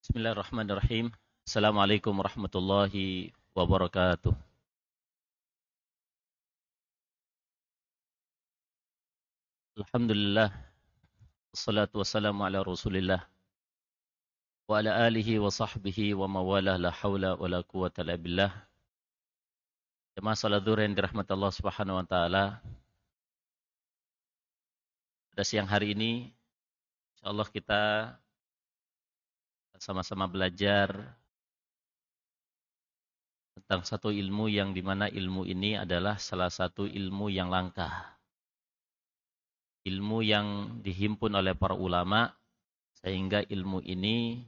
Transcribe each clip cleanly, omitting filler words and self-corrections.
Bismillahirrahmanirrahim. Assalamualaikum warahmatullahi wabarakatuh. Alhamdulillah, wassalatu wassalamu ala rasulillah wa ala alihi wa sahbihi wa mawalah la hawla wa la quwata illa billah. Jemaah salat zuhur yang dirahmati Allah Subhanahu wa taala. Pada siang hari ini insyaallah kita sama-sama belajar tentang satu ilmu yang dimana ilmu ini adalah salah satu ilmu yang langka. Ilmu yang dihimpun oleh para ulama sehingga ilmu ini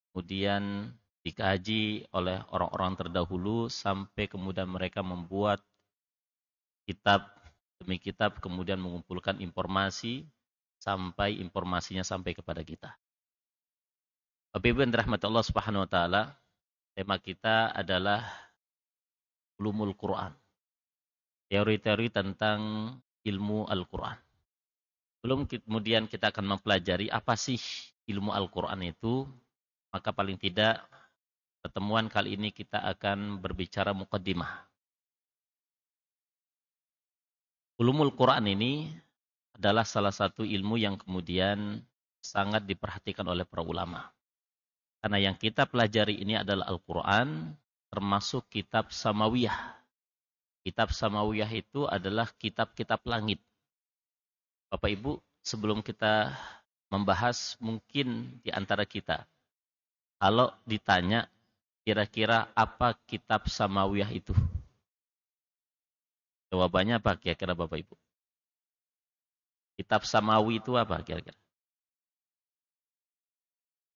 kemudian dikaji oleh orang-orang terdahulu sampai kemudian mereka membuat kitab demi kitab kemudian mengumpulkan informasi sampai informasinya sampai kepada kita. Bapak Ibu yang dirahmati Allah Subhanahu wa taala, tema kita adalah ulumul Quran. Teori-teori tentang ilmu Al-Quran. Belum kemudian kita akan mempelajari apa sih ilmu Al-Quran itu, maka paling tidak pertemuan kali ini kita akan berbicara muqaddimah. Ulumul Quran ini adalah salah satu ilmu yang kemudian sangat diperhatikan oleh para ulama. Karena yang kita pelajari ini adalah Al-Quran, termasuk kitab Samawiyah. Kitab Samawiyah itu adalah kitab-kitab langit. Bapak Ibu, sebelum kita membahas mungkin di antara kita, kalau ditanya kira-kira apa kitab Samawiyah itu? Jawabannya apa kira-kira Bapak Ibu? Kitab Samawi itu apa kira-kira?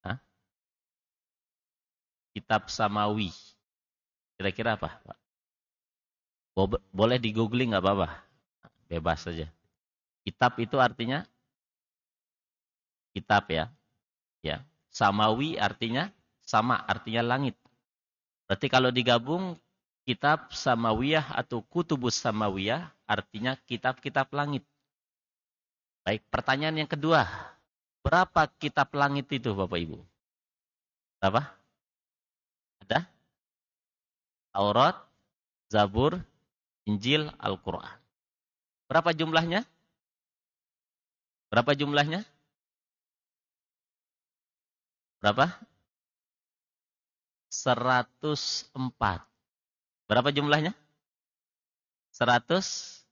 Hah? Kitab Samawi. Kira-kira apa, Pak? Boleh di googling nggak apa-apa. Bebas saja. Kitab itu artinya kitab ya. Ya. Samawi artinya sama, artinya langit. Berarti kalau digabung kitab Samawiyah atau Kutubus Samawiyah artinya kitab-kitab langit. Baik, pertanyaan yang kedua. Berapa kitab langit itu Bapak Ibu? Berapa? Ada? Taurat, Zabur, Injil, Al-Quran. Berapa jumlahnya? Berapa jumlahnya? Berapa? 104. Berapa jumlahnya? 104.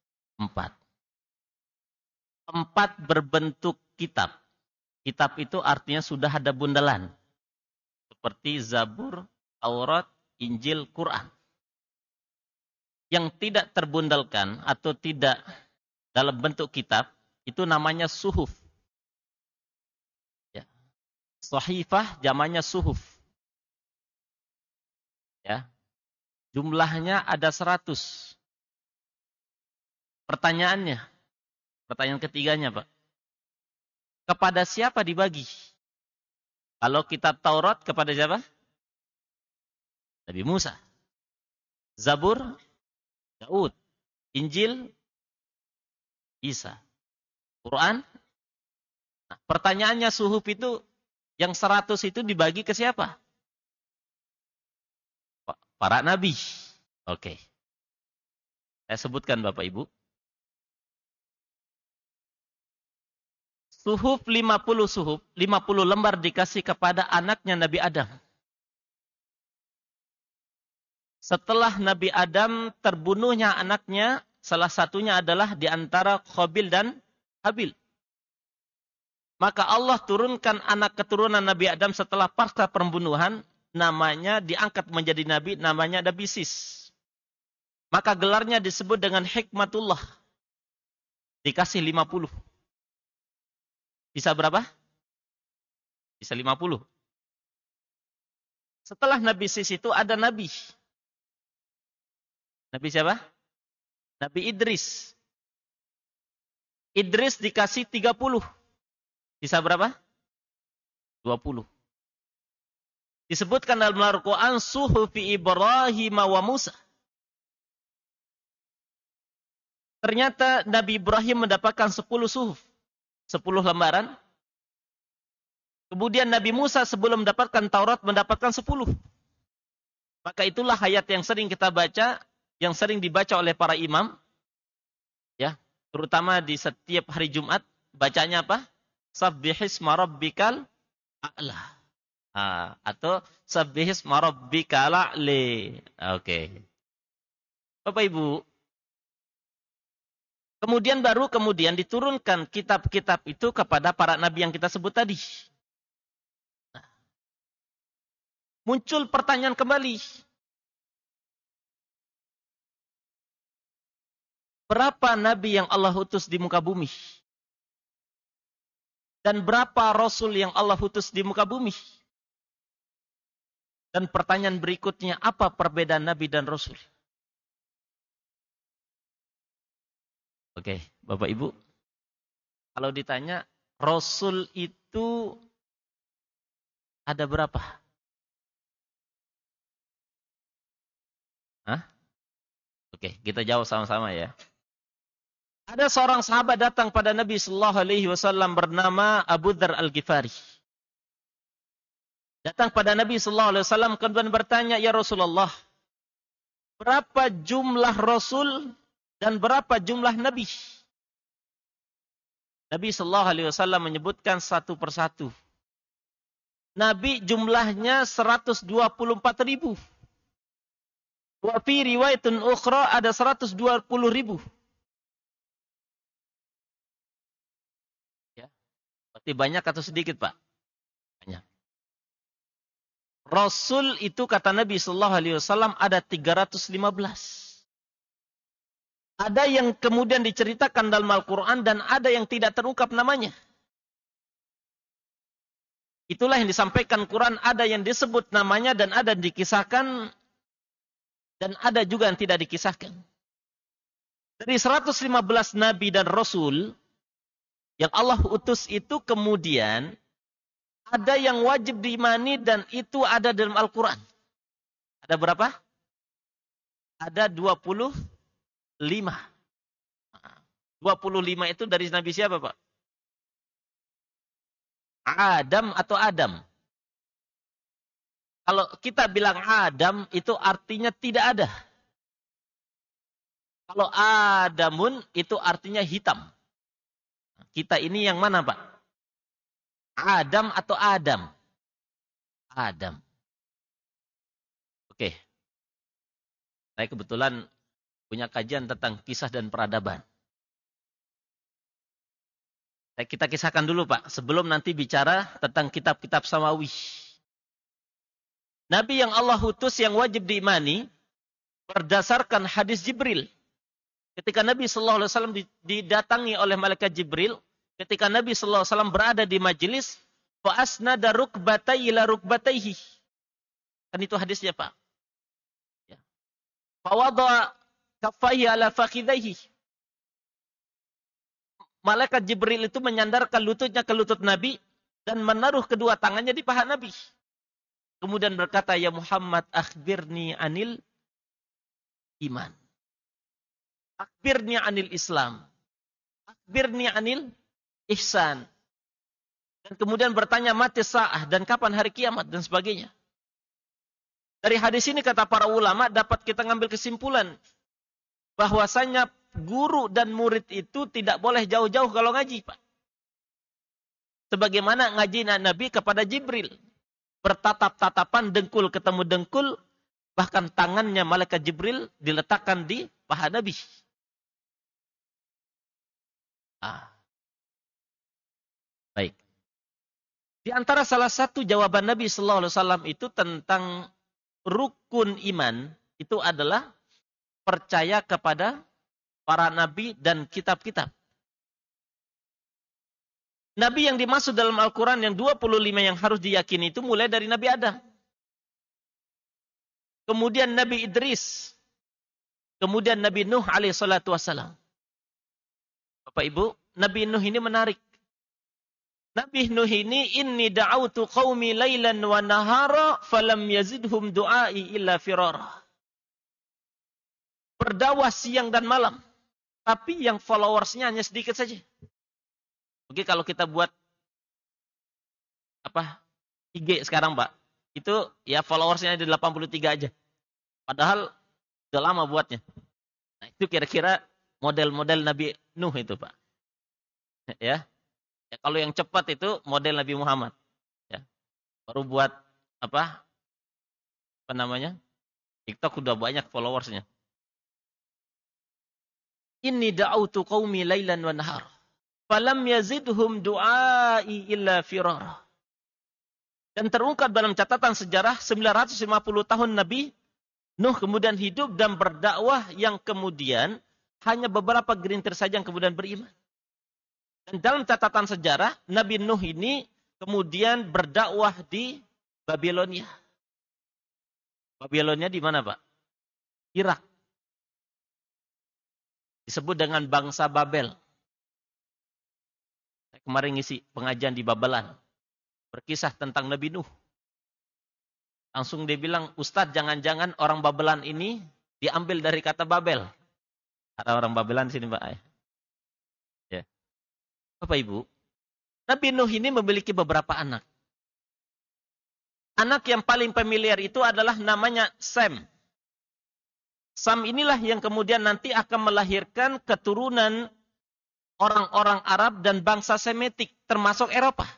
4 berbentuk kitab. Kitab itu artinya sudah ada bundelan. Seperti Zabur, Taurat, Injil, Quran. Yang tidak terbundalkan atau tidak dalam bentuk kitab, itu namanya suhuf. Ya. Sahifah jamannya suhuf. Ya. Jumlahnya ada 100. Pertanyaannya, pertanyaan ketiganya Pak. Kepada siapa dibagi? Kalau kitab Taurat kepada siapa? Nabi Musa. Zabur, Daud. Injil, Isa. Quran. Nah, pertanyaannya suhuf itu, yang 100 itu dibagi ke siapa? Para nabi. Oke. Saya sebutkan Bapak Ibu. Suhuf 50 suhuf, 50 lembar dikasih kepada anaknya Nabi Adam. Setelah Nabi Adam terbunuhnya anaknya, salah satunya adalah di antara Qabil dan Habil. Maka Allah turunkan anak keturunan Nabi Adam setelah pasca pembunuhan, namanya diangkat menjadi nabi, namanya Nabi Sis. Maka gelarnya disebut dengan hikmatullah. Dikasih 50. Bisa berapa? Bisa 50. Setelah Nabi Sis itu ada Nabi. Nabi siapa? Nabi Idris. Idris dikasih 30. Bisa berapa? 20. Disebutkan dalam Al-Quran suhufi Ibrahim wa Musa. Ternyata Nabi Ibrahim mendapatkan 10 suhuf. 10 lembaran. Kemudian Nabi Musa sebelum mendapatkan Taurat mendapatkan 10. Maka itulah ayat yang sering kita baca, yang sering dibaca oleh para imam, ya, terutama di setiap hari Jumat, bacanya apa? Sabbihisma rabbikal a'la. Atau sabbihisma rabbikal a'li. Oke. Bapak Ibu, kemudian diturunkan kitab-kitab itu kepada para nabi yang kita sebut tadi. Muncul pertanyaan kembali. Berapa nabi yang Allah utus di muka bumi? Dan berapa rasul yang Allah utus di muka bumi? Dan pertanyaan berikutnya, apa perbedaan nabi dan rasul? Oke, Bapak Ibu. Kalau ditanya, rasul itu ada berapa? Hah? Oke, kita jawab sama-sama ya. Ada seorang sahabat datang pada Nabi Sallallahu Alaihi Wasallam bernama Abu Dzar Al-Ghifari. Datang pada Nabi Sallallahu Alaihi Wasallam kemudian bertanya, ya Rasulullah, berapa jumlah Rasul dan berapa jumlah Nabi? Nabi Sallallahu Alaihi Wasallam menyebutkan satu persatu. Nabi jumlahnya 124.000. Wa fi riwayatun ukhra ada 120.000. Ya. Berarti banyak atau sedikit, Pak? Banyak. Rasul itu kata Nabi sallallahu alaihi wasallam ada 315. Ada yang kemudian diceritakan dalam Al-Qur'an dan ada yang tidak terungkap namanya. Itulah yang disampaikan Quran, ada yang disebut namanya dan ada yang dikisahkan dan ada juga yang tidak dikisahkan. Dari 115 nabi dan rasul yang Allah utus itu kemudian ada yang wajib diimani dan itu ada dalam Al-Quran. Ada berapa? Ada 25. 25 itu dari nabi siapa, Pak? Adam atau Adam? Kalau kita bilang Adam, itu artinya tidak ada. Kalau Adamun, itu artinya hitam. Kita ini yang mana, Pak? Adam atau Adam? Adam. Oke. Saya kebetulan punya kajian tentang kisah dan peradaban. Kita kisahkan dulu, Pak, sebelum nanti bicara tentang kitab-kitab samawi. Nabi yang Allah utus yang wajib diimani berdasarkan hadis Jibril. Ketika Nabi sallallahu alaihi wasallam didatangi oleh malaikat Jibril, ketika Nabi sallallahu alaihi wasallam berada di majelis, fa asnada rukbatayhi ila rukbatayhi. Kan itu hadisnya, Pak. Ya. Fa wada kaffayhi ala fakhidayhi. Malaikat Jibril itu menyandarkan lututnya ke lutut Nabi dan menaruh kedua tangannya di paha Nabi. Kemudian berkata, ya Muhammad, akhbirni anil iman. Akhbirni anil Islam. Akhbirni anil ihsan. Dan kemudian bertanya mati sa'ah dan kapan hari kiamat dan sebagainya. Dari hadis ini kata para ulama dapat kita ngambil kesimpulan bahwasanya guru dan murid itu tidak boleh jauh-jauh kalau ngaji, Pak. Sebagaimana ngaji Nabi kepada Jibril. Bertatap-tatapan, dengkul ketemu dengkul, bahkan tangannya malaikat Jibril diletakkan di paha Nabi. Baik. Di antara salah satu jawaban Nabi sallallahu alaihi wasallam itu tentang rukun iman itu adalah percaya kepada para nabi dan kitab-kitab. Nabi yang dimaksud dalam Al-Quran yang 25 yang harus diyakini itu mulai dari Nabi Adam. Kemudian Nabi Idris. Kemudian Nabi Nuh alaihi salatu wassalam. Bapak Ibu, Nabi Nuh ini menarik. Nabi Nuh ini, inni da'autu qawmi laylan wa nahara falam yazidhum du'ai illa firara. Berdakwah siang dan malam. Tapi yang followersnya hanya sedikit saja. Oke, kalau kita buat apa IG sekarang, Pak. Itu ya followersnya ada 83 aja. Padahal udah lama buatnya. Nah, itu kira-kira model-model Nabi Nuh itu, Pak. Ya. Ya, kalau yang cepat itu model Nabi Muhammad. Ya. Baru buat apa? Apa namanya? TikTok udah banyak followersnya. Inni da'autu qaumi lailan wa nahar. Falam yazidhum du'ai illa firar. Dan terungkap dalam catatan sejarah 950 tahun Nabi Nuh kemudian hidup dan berdakwah yang kemudian hanya beberapa gelintir saja yang kemudian beriman. Dan dalam catatan sejarah Nabi Nuh ini kemudian berdakwah di Babilonia. Babilonia di mana, Pak? Irak. Disebut dengan bangsa Babel. Saya kemarin ngisi pengajian di Babelan. Berkisah tentang Nabi Nuh. Langsung dia bilang, Ustadz jangan-jangan orang Babelan ini diambil dari kata Babel. Ada orang Babelan di sini, Pak. Ya. Bapak Ibu, Nabi Nuh ini memiliki beberapa anak. Anak yang paling familiar itu adalah namanya Sem. Sam inilah yang kemudian nanti akan melahirkan keturunan orang-orang Arab dan bangsa Semitik, termasuk Eropa.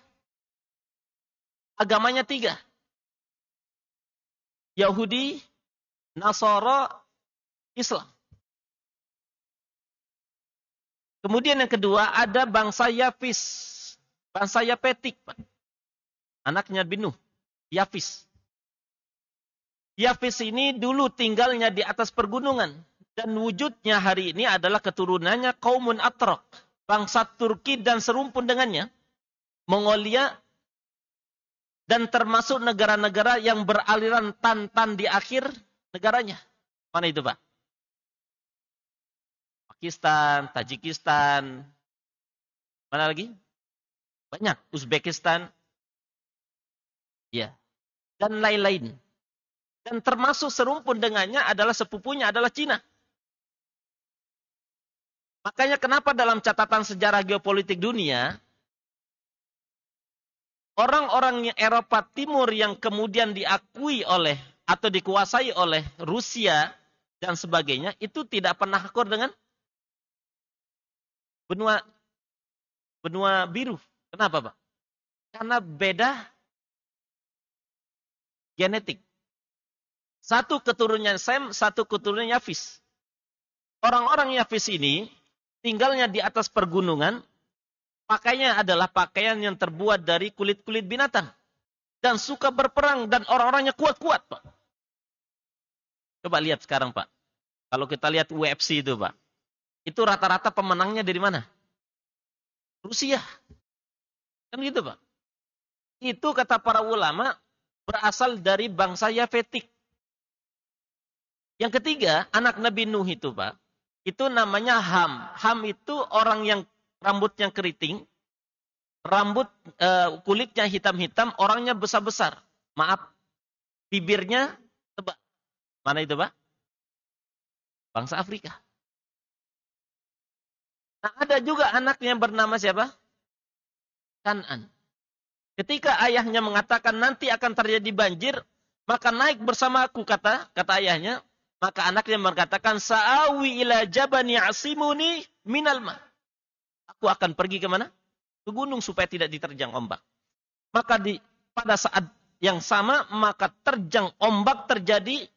Agamanya 3. Yahudi, Nasara, Islam. Kemudian yang kedua ada bangsa Yafis. Bangsa Yapetik. Anaknya Nabi Nuh. Yafis. Yafis ini dulu tinggalnya di atas pergunungan. Dan wujudnya hari ini adalah keturunannya Qaumun Atraq. Bangsa Turki dan serumpun dengannya. Mongolia. Dan termasuk negara-negara yang beraliran Tantan di akhir negaranya. Mana itu, Pak? Pakistan, Tajikistan. Mana lagi? Banyak. Uzbekistan. Ya. Dan lain-lain. Dan termasuk serumpun dengannya adalah sepupunya adalah Cina. Makanya kenapa dalam catatan sejarah geopolitik dunia, orang-orang Eropa Timur yang kemudian diakui oleh atau dikuasai oleh Rusia dan sebagainya, itu tidak pernah akur dengan benua biru. Kenapa, Pak? Karena beda genetik. Satu keturunannya Sem, satu keturunannya Yafis. Orang-orang Yafis ini tinggalnya di atas pergunungan, pakaiannya adalah pakaian yang terbuat dari kulit-kulit binatang. Dan suka berperang dan orang-orangnya kuat-kuat, Pak. Coba lihat sekarang, Pak. Kalau kita lihat UFC itu, Pak. Itu rata-rata pemenangnya dari mana? Rusia. Kan gitu, Pak. Itu kata para ulama berasal dari bangsa Yafetik. Yang ketiga, anak Nabi Nuh itu, Pak, itu namanya Ham. Ham itu orang yang rambutnya keriting, kulitnya hitam-hitam, orangnya besar-besar. Maaf, bibirnya tebal. Mana itu, Pak? Bangsa Afrika. Nah, ada juga anaknya bernama siapa? Kan'an. Ketika ayahnya mengatakan nanti akan terjadi banjir, maka naik bersamaku, kata ayahnya. Maka anaknya mengatakan, Sa'awi ila jabani asimuni minal ma. Aku akan pergi ke mana? Ke gunung supaya tidak diterjang ombak. Maka pada saat yang sama, maka terjang ombak terjadi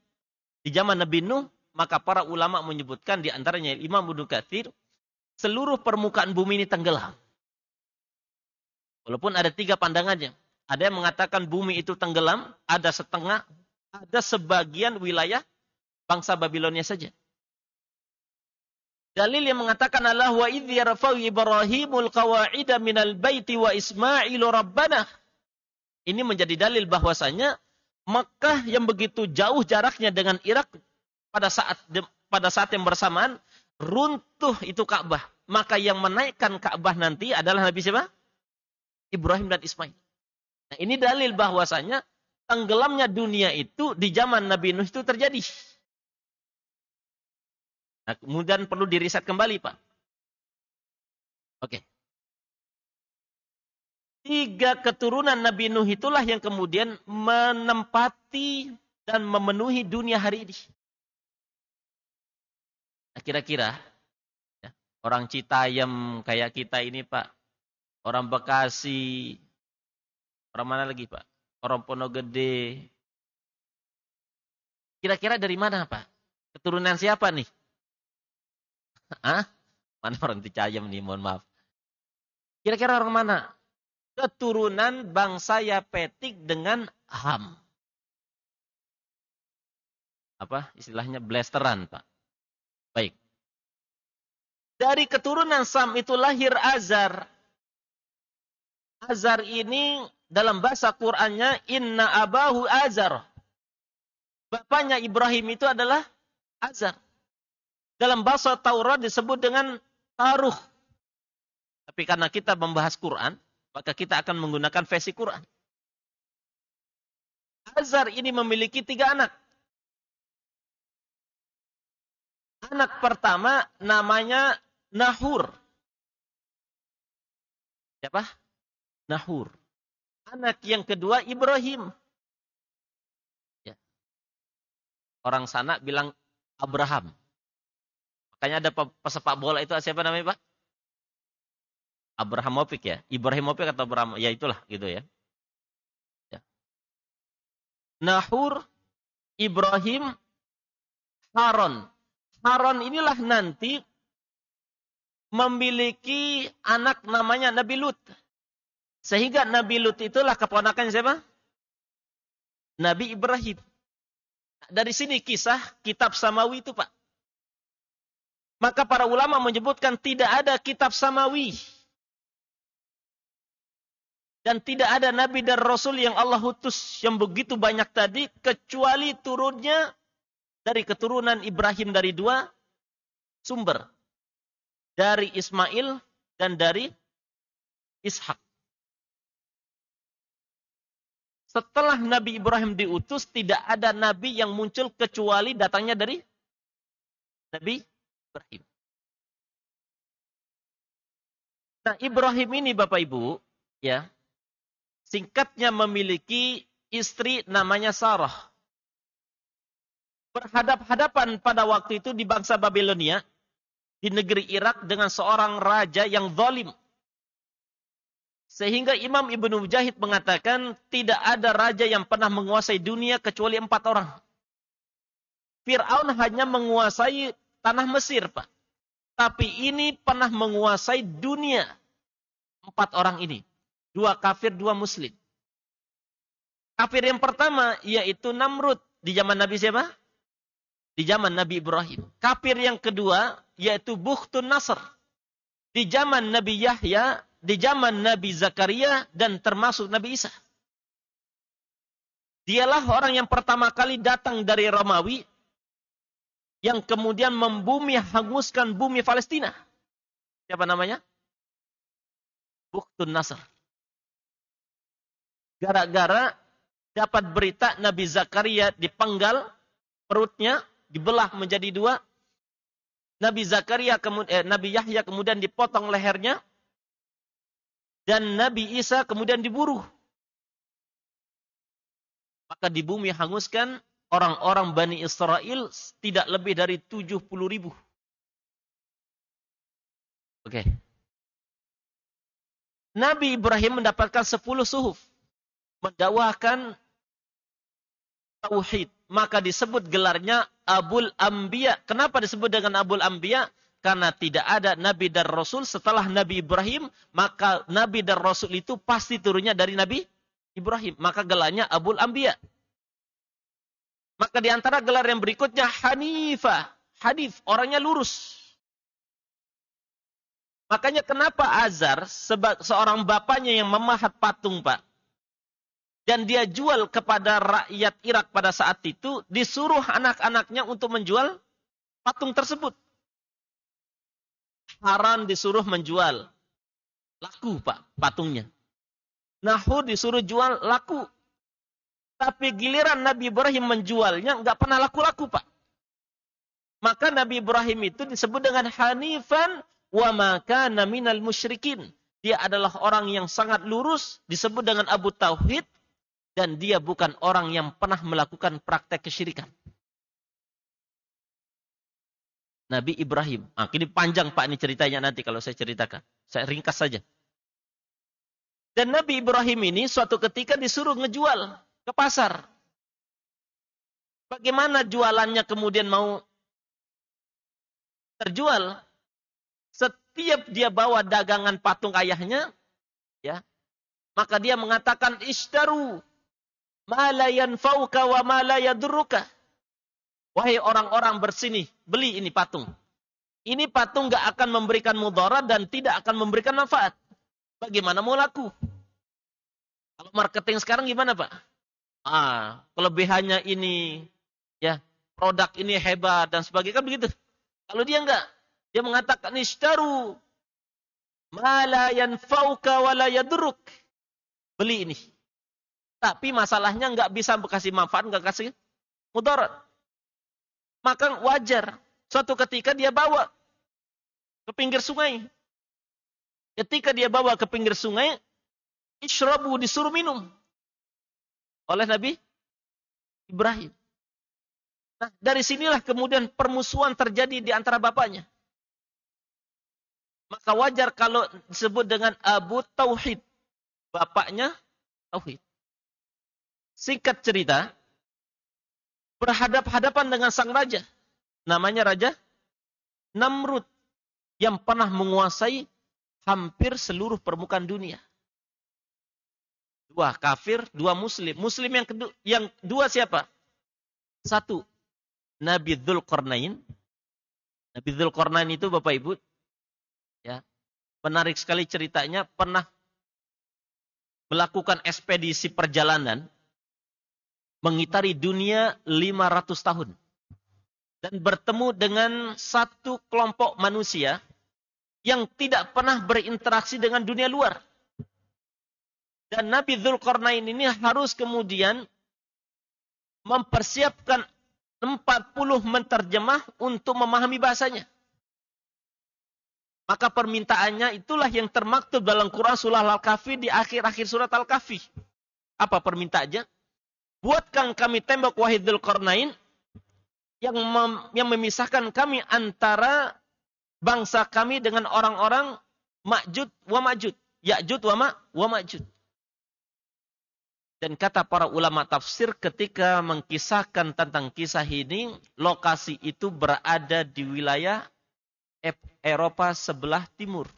di zaman Nabi Nuh. Maka para ulama menyebutkan di antaranya Imam Ibnu Katsir, seluruh permukaan bumi ini tenggelam. Walaupun ada 3 pandangannya. Ada yang mengatakan bumi itu tenggelam, ada setengah, ada sebagian wilayah bangsa Babilonia saja. Dalil yang mengatakan Allah wa idh yarfa'u Ibrahimul qawa'ida minal baiti wa Ismailu rabbana. Ini menjadi dalil bahwasanya Makkah yang begitu jauh jaraknya dengan Irak pada saat yang bersamaan runtuh itu Ka'bah. Maka yang menaikkan Ka'bah nanti adalah Nabi siapa? Ibrahim dan Ismail. Nah, ini dalil bahwasanya tenggelamnya dunia itu di zaman Nabi Nuh itu terjadi. Nah, kemudian perlu diriset kembali, Pak. Oke. Tiga keturunan Nabi Nuh itulah yang kemudian menempati dan memenuhi dunia hari ini. Nah, kira-kira ya, orang Citayam kayak kita ini Pak, orang Bekasi, orang mana lagi Pak? Orang Ponogede. Kira-kira dari mana Pak? Keturunan siapa nih? Hah? Mana orang Citayam nih, mohon maaf. Kira-kira orang mana? Keturunan bangsa Yapetik dengan Ham. Apa istilahnya blasteran, Pak. Baik. Dari keturunan Sam itu lahir Azar. Azar ini dalam bahasa Qur'annya inna abahu Azar. Bapaknya Ibrahim itu adalah Azar. Dalam bahasa Taurat disebut dengan Taruh. Tapi karena kita membahas Quran, maka kita akan menggunakan versi Quran. Azar ini memiliki 3 anak. Anak pertama namanya Nahur. Siapa? Nahur. Anak yang kedua Ibrahim. Ya. Orang sana bilang Abraham. Makanya ada pesepak bola itu siapa namanya Pak? Abrahamovic ya. Ibrahimovic atau Abraham? Ya itulah gitu ya. Ya. Nahur, Ibrahim, Haron. Haron inilah nanti memiliki anak namanya Nabi Lut. Sehingga Nabi Lut itulah keponakan siapa? Nabi Ibrahim. Dari sini kisah kitab Samawi itu Pak. Maka para ulama menyebutkan tidak ada kitab Samawi. Dan tidak ada Nabi dan Rasul yang Allah utus yang begitu banyak tadi. Kecuali turunnya dari keturunan Ibrahim dari 2 sumber. Dari Ismail dan dari Ishak. Setelah Nabi Ibrahim diutus, tidak ada Nabi yang muncul kecuali datangnya dari Nabi Ibrahim. Nah, Ibrahim ini Bapak Ibu, ya, singkatnya memiliki istri namanya Sarah. Berhadap-hadapan pada waktu itu di bangsa Babilonia, di negeri Irak dengan seorang raja yang zalim. Sehingga Imam Ibnu Mujahid mengatakan tidak ada raja yang pernah menguasai dunia kecuali 4 orang. Fir'aun hanya menguasai tanah Mesir, Pak. Tapi ini pernah menguasai dunia. 4 orang ini. 2 kafir, 2 muslim. Kafir yang pertama yaitu Namrud. Di zaman Nabi siapa? Di zaman Nabi Ibrahim. Kafir yang kedua yaitu Bukhtun Nasr. Di zaman Nabi Yahya, di zaman Nabi Zakaria, dan termasuk Nabi Isa. Dialah orang yang pertama kali datang dari Romawi, yang kemudian membumi, hanguskan bumi Palestina. Siapa namanya? Bukhtun Nasr. Gara-gara dapat berita Nabi Zakaria dipenggal perutnya, dibelah menjadi 2. Nabi Yahya kemudian dipotong lehernya. Dan Nabi Isa kemudian diburu. Maka di bumi hanguskan orang-orang Bani Israel tidak lebih dari 70.000. Oke. Nabi Ibrahim mendapatkan 10 suhuf. Mendakwahkan tauhid. Maka disebut gelarnya Abul Anbiya. Kenapa disebut dengan Abul Anbiya? Karena tidak ada Nabi dan Rasul setelah Nabi Ibrahim. Maka Nabi dan Rasul itu pasti turunnya dari Nabi Ibrahim. Maka gelarnya Abul Anbiya. Maka di antara gelar yang berikutnya Hanifah. Hanif, orangnya lurus. Makanya kenapa Azar, seorang bapaknya yang memahat patung Pak. Dan dia jual kepada rakyat Irak pada saat itu, disuruh anak-anaknya untuk menjual patung tersebut. Haran disuruh menjual. Laku Pak patungnya. Nahur disuruh jual, laku. Tapi giliran Nabi Ibrahim menjualnya, nggak pernah laku-laku Pak. Maka Nabi Ibrahim itu disebut dengan Hanifan wa ma kana minal musyrikin. Dia adalah orang yang sangat lurus, disebut dengan Abu Tauhid, dan dia bukan orang yang pernah melakukan praktek kesyirikan. Nabi Ibrahim. Nah, ini panjang Pak ini ceritanya nanti kalau saya ceritakan. Saya ringkas saja. Dan Nabi Ibrahim ini suatu ketika disuruh ngejual ke pasar. Bagaimana jualannya kemudian mau terjual? Setiap dia bawa dagangan patung ayahnya, ya, maka dia mengatakan ishtaru ma la yanfa'uka wa ma la yadurruka. Wahai orang-orang bersini, beli ini patung. Ini patung gak akan memberikan mudarat dan tidak akan memberikan manfaat. Bagaimana mau laku? Kalau marketing sekarang gimana Pak? Kelebihannya ini, ya, produk ini hebat dan sebagainya, kan begitu. Kalau dia enggak, dia mengatakan ishtaru ma la yanfa'uka wa la yadurruk. Beli ini. Tapi masalahnya enggak bisa kasih manfaat, enggak kasih mudarat. Maka wajar suatu ketika dia bawa ke pinggir sungai. Ketika dia bawa ke pinggir sungai, ishrabu, disuruh minum oleh Nabi Ibrahim. Nah, dari sinilah kemudian permusuhan terjadi di antara bapaknya. Maka wajar kalau disebut dengan Abu Tauhid. Bapaknya Tauhid. Singkat cerita, berhadap-hadapan dengan sang raja. Namanya Raja Namrud. Yang pernah menguasai hampir seluruh permukaan dunia. 2 kafir, 2 muslim. Muslim yang dua siapa? 1, Nabi Dzulqarnain. Nabi Dzulqarnain itu Bapak Ibu, ya, menarik sekali ceritanya, pernah melakukan ekspedisi perjalanan mengitari dunia 500 tahun. Dan bertemu dengan satu kelompok manusia yang tidak pernah berinteraksi dengan dunia luar. Dan Nabi Dzulqarnain ini harus kemudian mempersiapkan 40 menterjemah untuk memahami bahasanya. Maka permintaannya itulah yang termaktub dalam Quran surah Al-Kahfi di akhir-akhir surat Al-Kahfi. Apa permintaannya? Buatkan kami tembok wahai Dzulqarnain yang memisahkan kami antara bangsa kami dengan orang-orang Ma'jud wa Ma'jud. Ya'jud wa Ma'jud. Dan kata para ulama tafsir ketika mengkisahkan tentang kisah ini, lokasi itu berada di wilayah Eropa sebelah timur.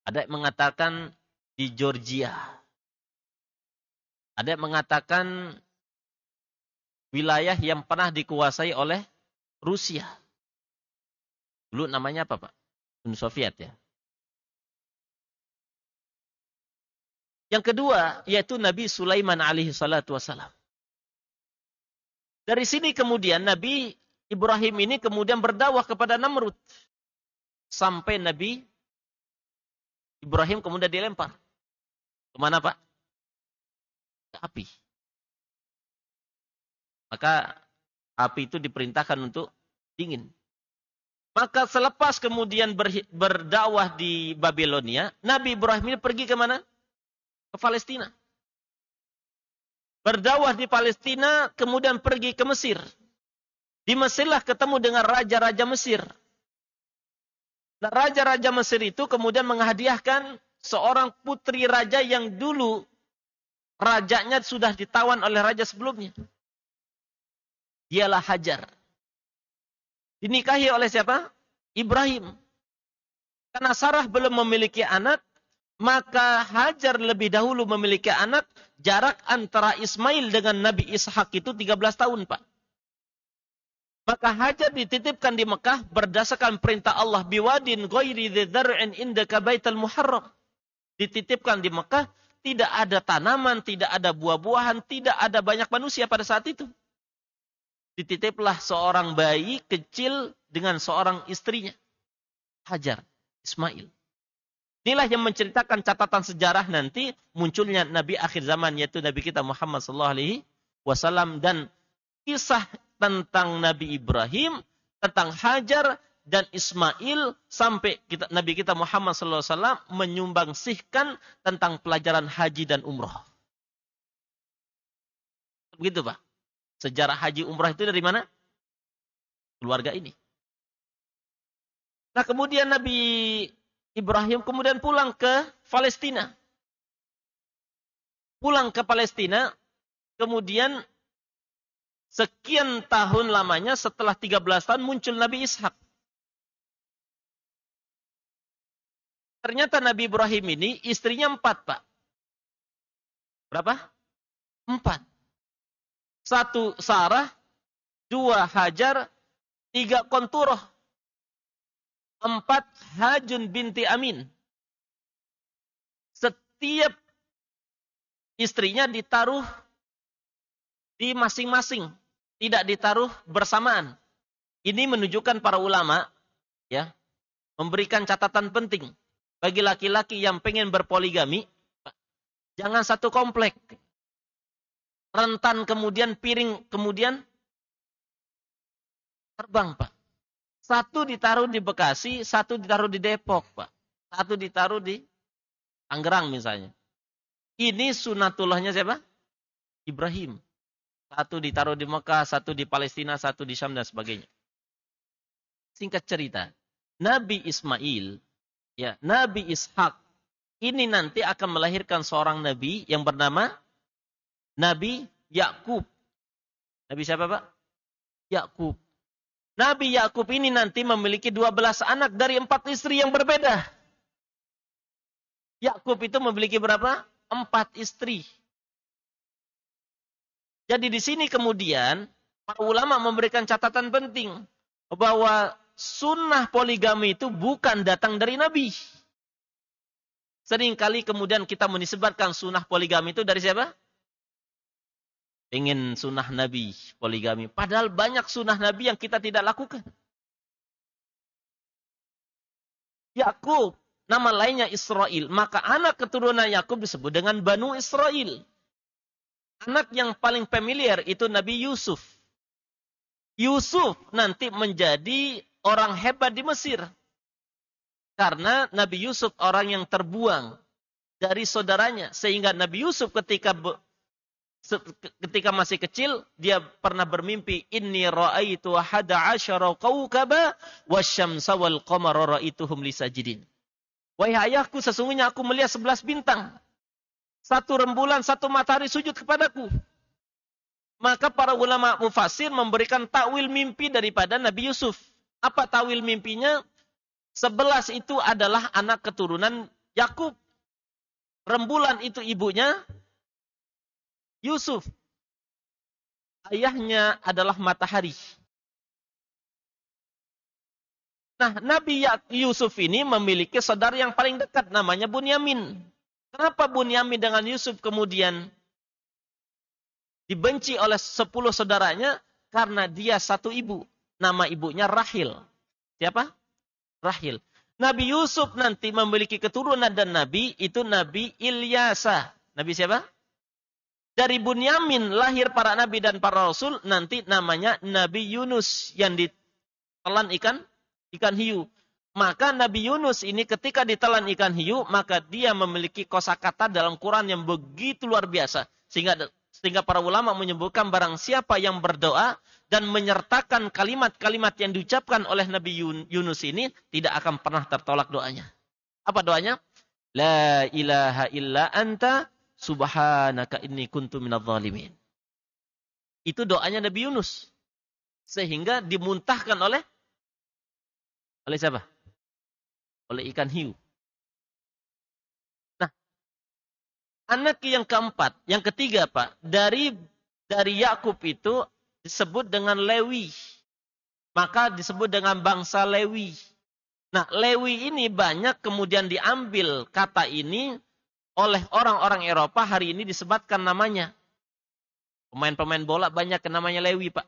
Ada yang mengatakan di Georgia. Ada yang mengatakan wilayah yang pernah dikuasai oleh Rusia. Dulu namanya apa Pak? Uni Soviet ya. Yang kedua, yaitu Nabi Sulaiman alaihi salatu wassalam. Dari sini kemudian Nabi Ibrahim ini kemudian berdakwah kepada Namrud. Sampai Nabi Ibrahim kemudian dilempar. Kemana Pak? Ke api. Maka api itu diperintahkan untuk dingin. Maka selepas kemudian berdakwah di Babilonia, Nabi Ibrahim ini pergi ke mana? Ke Palestina. Berdakwah di Palestina, kemudian pergi ke Mesir. Di Mesirlah ketemu dengan raja-raja Mesir. Nah, raja-raja Mesir itu kemudian menghadiahkan seorang putri raja yang dulu rajanya sudah ditawan oleh raja sebelumnya. Dialah Hajar. Dinikahi oleh siapa? Ibrahim. Karena Sarah belum memiliki anak, maka Hajar lebih dahulu memiliki anak. Jarak antara Ismail dengan Nabi Ishak itu 13 tahun, Pak. Maka Hajar dititipkan di Mekah berdasarkan perintah Allah. Biwadin ghairi dzar'in indaka baital muharram. Dititipkan di Mekah, tidak ada tanaman, tidak ada buah-buahan, tidak ada banyak manusia pada saat itu. Dititiplah seorang bayi kecil dengan seorang istrinya. Hajar, Ismail. Inilah yang menceritakan catatan sejarah nanti munculnya Nabi akhir zaman, yaitu Nabi kita Muhammad SAW. Dan kisah tentang Nabi Ibrahim, tentang Hajar, dan Ismail sampai Nabi kita Muhammad SAW menyumbangsihkan tentang pelajaran haji dan umroh. Begitu Pak. Sejarah haji umroh itu dari mana? Keluarga ini. Nah kemudian Nabi Ibrahim kemudian pulang ke Palestina. Pulang ke Palestina, kemudian sekian tahun lamanya setelah 13 tahun muncul Nabi Ishak. Ternyata Nabi Ibrahim ini istrinya 4, Pak. Berapa? 4. 1 Sarah, 2 Hajar, 3 Konturoh, 4 Hajun binti Amin. Setiap istrinya ditaruh di masing-masing, tidak ditaruh bersamaan. Ini menunjukkan para ulama ya, memberikan catatan penting bagi laki-laki yang pengen berpoligami, jangan satu komplek. Rentan kemudian piring kemudian terbang, Pak. 1 ditaruh di Bekasi, 1 ditaruh di Depok, Pak. 1 ditaruh di Tangerang misalnya. Ini sunatullahnya siapa? Ibrahim. 1 ditaruh di Mekah, 1 di Palestina, 1 di Syam dan sebagainya. Singkat cerita, Nabi Ismail, ya, Nabi Ishak, ini nanti akan melahirkan seorang nabi yang bernama Nabi Yakub. Nabi siapa, Pak? Yakub. Nabi Yakub ini nanti memiliki 12 anak dari 4 istri yang berbeda. Yakub itu memiliki berapa? 4 istri. Jadi di sini kemudian para ulama memberikan catatan penting bahwa sunnah poligami itu bukan datang dari Nabi. Seringkali kemudian kita menisbatkan sunnah poligami itu dari siapa? Ingin sunnah Nabi poligami. Padahal banyak sunnah Nabi yang kita tidak lakukan. Yakub, nama lainnya Israel. Maka anak keturunan Yakub disebut dengan Banu Israel. Anak yang paling familiar itu Nabi Yusuf. Yusuf nanti menjadi orang hebat di Mesir. Karena Nabi Yusuf orang yang terbuang dari saudaranya. Sehingga Nabi Yusuf ketika masih kecil, dia pernah bermimpi, Inni ra'aitu ahada asyara kawkaba wasyamsa wal qamara ra'aituhum lisajidin. Wahai ayahku, sesungguhnya aku melihat 11 bintang. 1 rembulan, 1 matahari sujud kepadaku. Maka para ulama mufassir memberikan takwil mimpi daripada Nabi Yusuf. Apa takwil mimpinya? 11 itu adalah anak keturunan Yakub. Rembulan itu ibunya Yusuf. Ayahnya adalah matahari. Nah, Nabi Yusuf ini memiliki saudara yang paling dekat, namanya Bunyamin. Kenapa Bunyamin dengan Yusuf kemudian dibenci oleh 10 saudaranya? Karena dia satu ibu. Nama ibunya Rahil. Siapa? Rahil. Nabi Yusuf nanti memiliki keturunan dan Nabi, itu Nabi Ilyasa. Nabi siapa? Dari Bunyamin lahir para Nabi dan para Rasul, nanti namanya Nabi Yunus yang ditelan ikan hiu. Maka Nabi Yunus ini ketika ditelan ikan hiu, maka dia memiliki kosakata dalam Quran yang begitu luar biasa. Sehingga para ulama menyebutkan barang siapa yang berdoa dan menyertakan kalimat-kalimat yang diucapkan oleh Nabi Yunus ini, tidak akan pernah tertolak doanya. Apa doanya? La ilaha illa anta subhanaka inni kuntu minadz zalimin. Itu doanya Nabi Yunus. Sehingga dimuntahkan oleh siapa? Oleh ikan hiu. Nah, anak yang keempat, yang ketiga, Pak, dari Yakub itu disebut dengan Lewi. Maka disebut dengan bangsa Lewi. Nah, Lewi ini banyak kemudian diambil kata ini oleh orang-orang Eropa, hari ini disebatkan namanya. Pemain-pemain bola banyak yang namanya Lewi, Pak.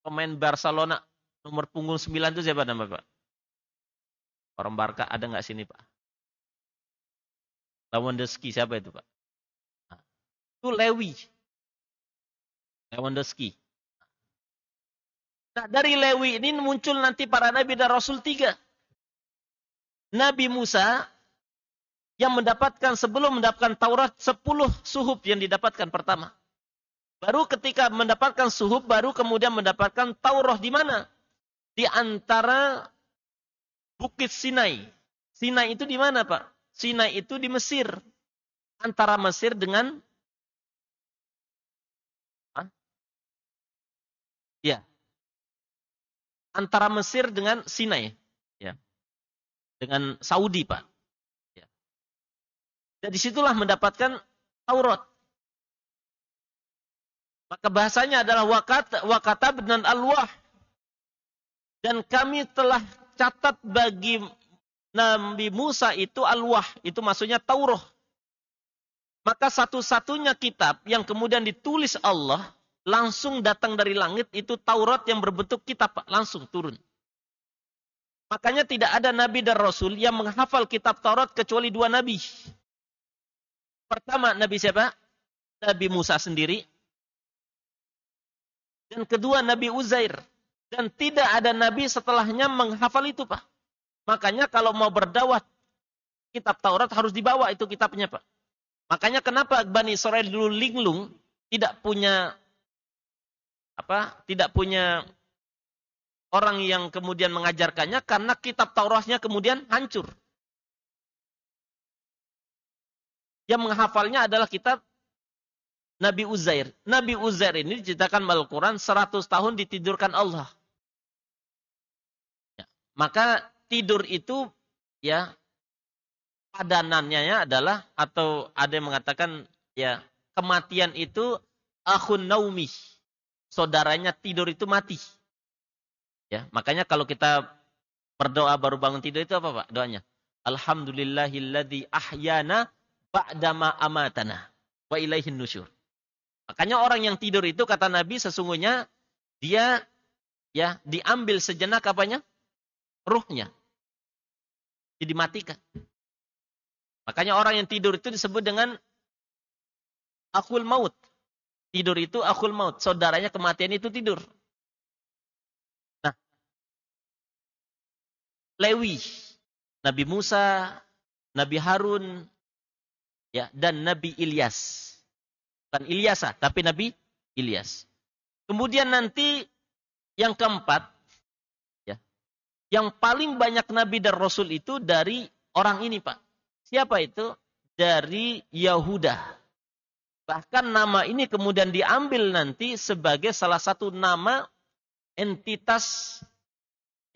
Pemain Barcelona nomor punggung 9 itu siapa nama, Pak? Orang Barca ada nggak sini, Pak? Lewandowski siapa itu, Pak? Nah, itu Lewi. Lewandowski. Nah, dari Lewi ini muncul nanti para nabi dan rasul tiga. Nabi Musa yang mendapatkan sebelum mendapatkan Taurat 10 suhuf yang didapatkan pertama. Baru ketika mendapatkan suhuf, baru kemudian mendapatkan Taurat di mana? Di antara Bukit Sinai. Sinai itu di mana, Pak? Sinai itu di Mesir. Antara Mesir dengan ya, antara Mesir dengan Sinai, ya, dengan Saudi, Pak. Ya. Dan disitulah mendapatkan Taurat. Maka bahasanya adalah wakatab dan alwah. Dan kami telah catat bagi Nabi Musa itu alwah. Itu maksudnya Taurat. Maka satu-satunya kitab yang kemudian ditulis Allah, langsung datang dari langit, itu Taurat yang berbentuk kitab, Pak. Langsung turun. Makanya tidak ada Nabi dan Rasul yang menghafal kitab Taurat kecuali dua Nabi. Pertama, Nabi siapa? Nabi Musa sendiri. Dan kedua Nabi Uzair. Dan tidak ada Nabi setelahnya menghafal itu, Pak. Makanya kalau mau berdakwah kitab Taurat harus dibawa itu kitabnya, Pak. Makanya kenapa Bani Israel dulu linglung, tidak punya orang yang kemudian mengajarkannya, karena kitab Tauratnya kemudian hancur. Yang menghafalnya adalah kitab Nabi Uzair. Nabi Uzair ini diceritakan Al-Quran 100 tahun ditidurkan Allah. Ya. Maka tidur itu ya padanannya adalah, atau ada yang mengatakan ya kematian itu akhun naumi. Saudaranya tidur itu mati. Ya, makanya kalau kita berdoa baru bangun tidur itu apa, Pak? Doanya Alhamdulillahilladzi ahyana ba'dama amatana wa ilaihin nusyur. Makanya orang yang tidur itu kata Nabi sesungguhnya dia ya diambil sejenak apanya? Ruhnya. Jadi dimatikan. Makanya orang yang tidur itu disebut dengan akhul maut. Tidur itu akhul maut. Saudaranya kematian itu tidur. Nah, Lewi, Nabi Musa, Nabi Harun, ya, dan Nabi Ilyas. Bukan Ilyasa, tapi Nabi Ilyas. Kemudian nanti yang keempat, ya, yang paling banyak Nabi dan Rasul itu dari orang ini, Pak. Siapa itu? Dari Yahuda. Bahkan nama ini kemudian diambil nanti sebagai salah satu nama entitas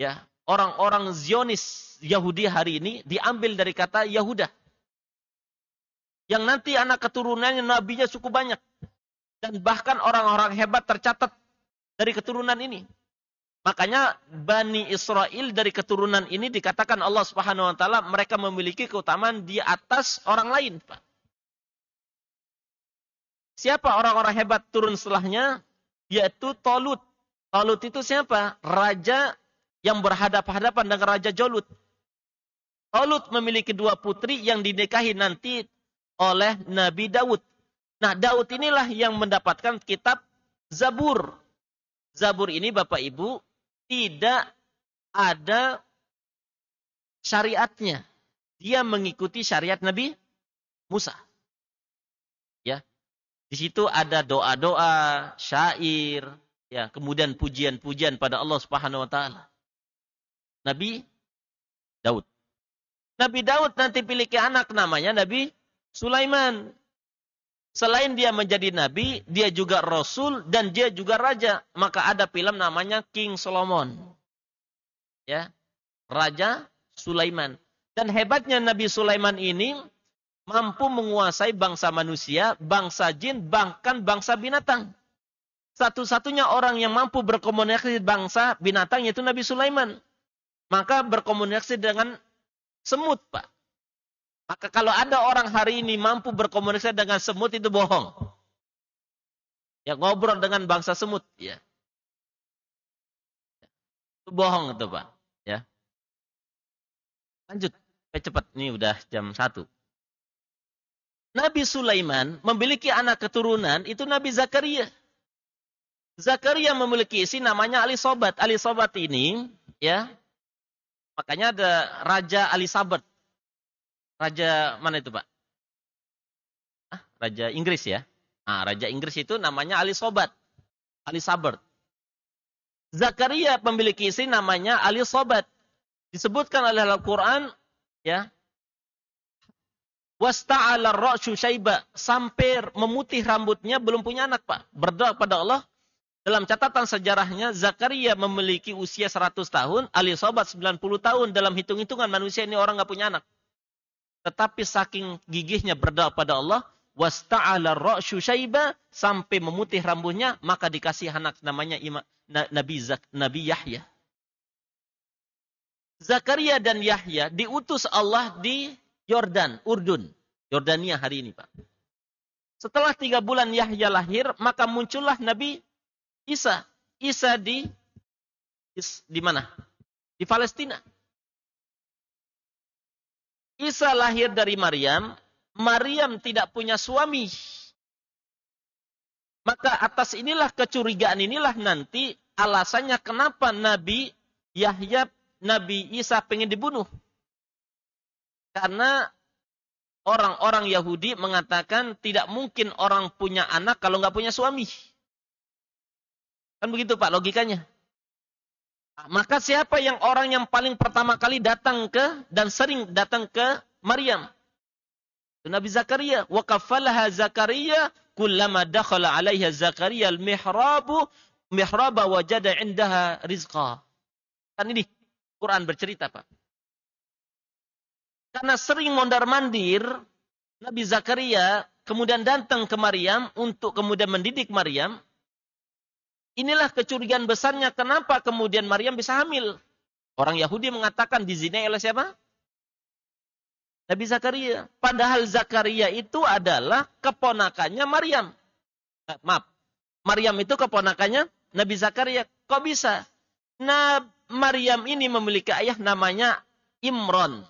ya orang-orang Zionis Yahudi hari ini, diambil dari kata Yahuda. Yang nanti anak keturunannya nabinya cukup banyak. Dan bahkan orang-orang hebat tercatat dari keturunan ini. Makanya Bani Israel dari keturunan ini dikatakan Allah Subhanahu wa taala mereka memiliki keutamaan di atas orang lain, Pak. Siapa orang-orang hebat turun setelahnya? Yaitu Talut. Talut itu siapa? Raja yang berhadapan-hadapan dengan Raja Jalut. Talut memiliki dua putri yang dinikahi nanti oleh Nabi Daud. Nah, Daud inilah yang mendapatkan kitab Zabur. Zabur ini Bapak Ibu tidak ada syariatnya. Dia mengikuti syariat Nabi Musa. Ya. Di situ ada doa-doa, syair, ya, kemudian pujian-pujian pada Allah Subhanahu wa taala. Nabi Daud. Nabi Daud nanti memiliki anak namanya Nabi Sulaiman. Selain dia menjadi nabi, dia juga rasul dan dia juga raja. Maka ada film namanya King Solomon. Ya, Raja Sulaiman. Dan hebatnya Nabi Sulaiman ini mampu menguasai bangsa manusia, bangsa jin, bahkan bangsa binatang. Satu-satunya orang yang mampu berkomunikasi bangsa binatang yaitu Nabi Sulaiman. Maka berkomunikasi dengan semut, Pak. Maka kalau ada orang hari ini mampu berkomunikasi dengan semut itu bohong. Ya, ngobrol dengan bangsa semut, ya. Itu bohong itu, Pak, ya. Lanjut, cepat. Ini udah jam 1. Nabi Sulaiman memiliki anak keturunan itu Nabi Zakaria. Zakaria memiliki istri namanya Alisobat. Alisobat ini, ya, makanya ada Raja Alisabat. Raja mana itu, Pak? Raja Inggris ya. Nah, Raja Inggris itu namanya Alisobat. Alisabat. Zakaria memiliki istri namanya Alisobat. Disebutkan oleh Al-Quran, ya, wasta'ala ar-ra'syu syaiba, sampai memutih rambutnya, belum punya anak, Pak. Berdoa pada Allah. Dalam catatan sejarahnya, Zakaria memiliki usia 100 tahun, Alisabat 90 tahun. Dalam hitung-hitungan manusia ini orang nggak punya anak. Tetapi saking gigihnya berdoa pada Allah, wasta'ala ar-ra'syu syaiba, sampai memutih rambutnya, maka dikasih anak namanya Nabi Yahya. Zakaria dan Yahya diutus Allah di Yordan, Urdun. Yordania hari ini, Pak. Setelah 3 bulan Yahya lahir, maka muncullah Nabi Isa. Isa di mana? Di Palestina. Isa lahir dari Maryam. Maryam tidak punya suami. Maka atas inilah kecurigaan inilah nanti alasannya kenapa Nabi Yahya, Nabi Isa pengen dibunuh. Karena orang-orang Yahudi mengatakan tidak mungkin orang punya anak kalau nggak punya suami. Kan begitu, Pak, logikanya. Maka siapa orang yang paling pertama kali datang ke dan sering datang ke Maryam? Nabi Zakaria. Wa kafalaha Zakaria kullama dakhala 'alaiha Zakaria al-mihraba wajada 'indaha rizqa. Kan ini Quran bercerita, Pak. Karena sering mondar-mandir, Nabi Zakaria kemudian datang ke Maryam untuk kemudian mendidik Maryam. Inilah kecurigaan besarnya kenapa kemudian Maryam bisa hamil. Orang Yahudi mengatakan dizinai oleh siapa? Nabi Zakaria. Padahal Zakaria itu adalah keponakannya Maryam. Maaf. Maryam itu keponakannya Nabi Zakaria. Kok bisa? Nah, Maryam ini memiliki ayah namanya Imran.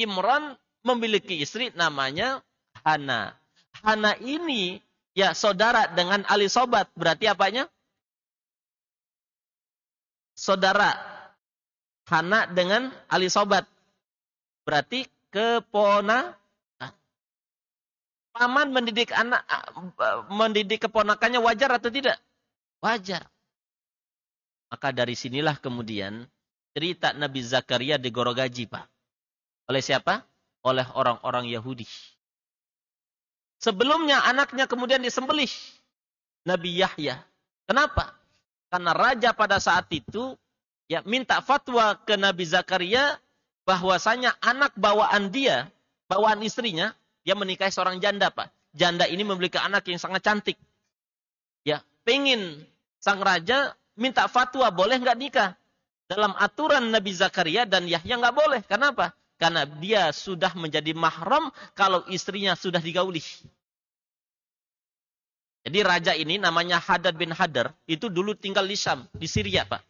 Imran memiliki istri namanya Hana. Hana ini ya saudara dengan Alisobat. Berarti apanya? Saudara Hana dengan Alisobat. Berarti keponakan. Paman mendidik anak, mendidik keponakannya wajar atau tidak? Wajar. Maka dari sinilah kemudian cerita Nabi Zakaria digorogaji, Pak. Oleh siapa? Oleh orang-orang Yahudi. Sebelumnya anaknya kemudian disembelih. Nabi Yahya. Kenapa? Karena raja pada saat itu ya minta fatwa ke Nabi Zakaria bahwasanya anak bawaan dia, bawaan istrinya, dia menikahi seorang janda, Pak. Janda ini memiliki anak yang sangat cantik. Ya, pengen sang raja minta fatwa boleh nggak nikah? Dalam aturan Nabi Zakaria dan Yahya nggak boleh. Kenapa? Karena dia sudah menjadi mahram kalau istrinya sudah digauli. Jadi raja ini namanya Hadad bin Hadar, itu dulu tinggal di Syam, di Syria, Pak.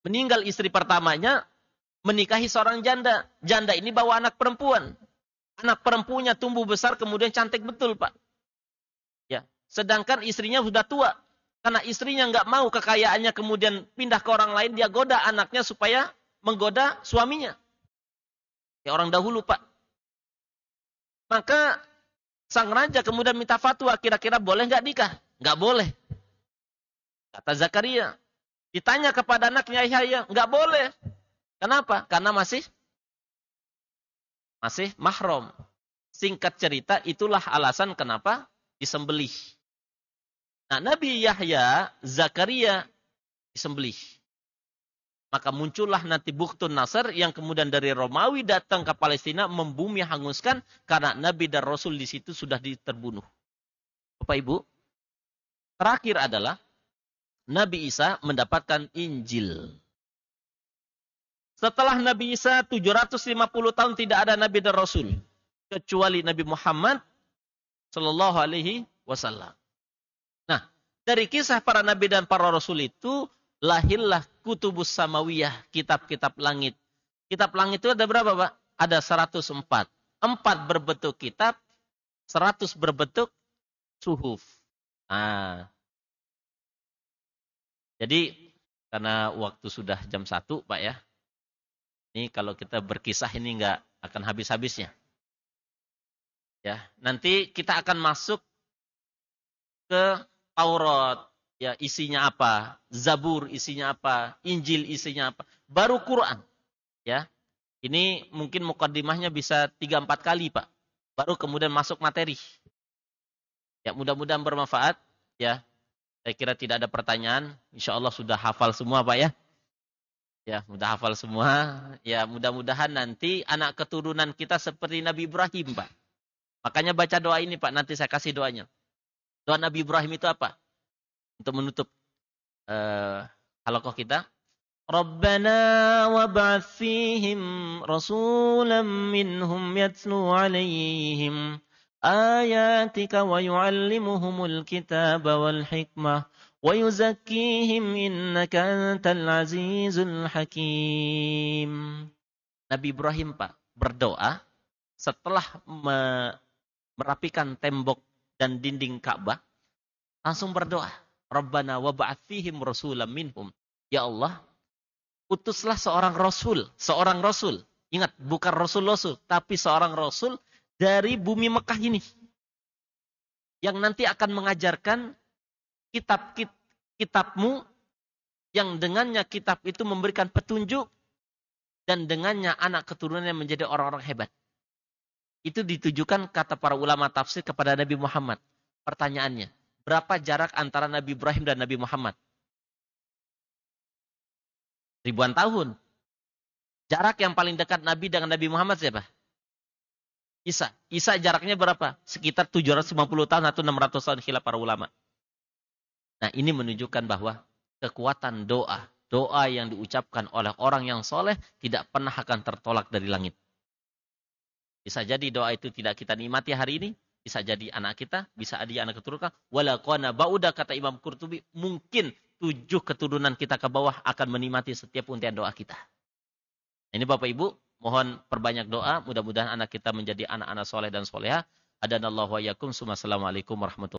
Meninggal istri pertamanya, menikahi seorang janda. Janda ini bawa anak perempuan. Anak perempuannya tumbuh besar, kemudian cantik betul, Pak. Ya, sedangkan istrinya sudah tua. Karena istrinya nggak mau kekayaannya kemudian pindah ke orang lain, dia goda anaknya supaya menggoda suaminya. Ya orang dahulu, Pak. Maka sang raja kemudian minta fatwa, kira-kira boleh nggak nikah? Nggak boleh. Kata Zakaria. Ditanya kepada anaknya Yahya, nggak boleh. Kenapa? Karena masih mahram. Singkat cerita, itulah alasan kenapa disembelih. Nah, Nabi Yahya, Zakaria disembelih. Maka muncullah nanti Bukhtun Nasr yang kemudian dari Romawi datang ke Palestina membumi hanguskan karena Nabi dan Rasul di situ sudah terbunuh. Bapak Ibu, terakhir adalah Nabi Isa mendapatkan Injil. Setelah Nabi Isa 750 tahun tidak ada Nabi dan Rasul kecuali Nabi Muhammad sallallahu alaihi wasallam. Nah, dari kisah para nabi dan para rasul itu lahirlah Kutubus Samawiyah, kitab-kitab langit. Kitab langit itu ada berapa, Pak? Ada 104. 4 berbentuk kitab, 100 berbentuk suhuf. Ah, jadi karena waktu sudah jam 1, Pak ya. Ini kalau kita berkisah ini nggak akan habis-habisnya. Ya, nanti kita akan masuk ke Taurat, ya isinya apa, Zabur isinya apa, Injil isinya apa, baru Quran, ya. Ini mungkin mukaddimahnya bisa 3-4 kali, Pak. Baru kemudian masuk materi. Ya, mudah-mudahan bermanfaat, ya. Saya kira tidak ada pertanyaan, insya Allah sudah hafal semua, Pak ya. Ya, mudah hafal semua. Ya, mudah-mudahan nanti anak keturunan kita seperti Nabi Ibrahim, Pak. Makanya baca doa ini, Pak, nanti saya kasih doanya. Doa Nabi Ibrahim itu apa? Untuk menutup halaqah kita. Rabbana wab'ats fihim rasulan minhum yatlu 'alaihim ayatika wa yu'allimuhumul kitaba wal hikmah wa yuzakkihim innaka antal azizul hakim. Nabi Ibrahim, Pak, berdoa setelah merapikan tembok dan dinding Ka'bah, langsung berdoa, Rabbana wab'ats fihim rasulan minhum. Ya Allah, utuslah seorang rasul. Ingat, bukan rasul, tapi seorang rasul dari bumi Mekah ini. Yang nanti akan mengajarkan kitabmu, yang dengannya kitab itu memberikan petunjuk, dan dengannya anak keturunannya menjadi orang-orang hebat. Itu ditujukan kata para ulama tafsir kepada Nabi Muhammad. Pertanyaannya, berapa jarak antara Nabi Ibrahim dan Nabi Muhammad? Ribuan tahun. Jarak yang paling dekat Nabi dengan Nabi Muhammad siapa? Isa. Isa jaraknya berapa? Sekitar 750 tahun atau 600 tahun khilaf para ulama. Nah, ini menunjukkan bahwa kekuatan doa yang diucapkan oleh orang yang soleh tidak pernah akan tertolak dari langit. Bisa jadi doa itu tidak kita nikmati hari ini, bisa jadi anak kita, bisa jadi anak keturunan. Walaqana ba'uda, kata Imam Qurtubi, mungkin 7 keturunan kita ke bawah akan menikmati setiap untian doa kita. Ini Bapak Ibu, mohon perbanyak doa, mudah-mudahan anak kita menjadi anak-anak soleh dan soleha. Adanallahu wa yakum, assalamualaikum warahmatullahi wabarakatuh.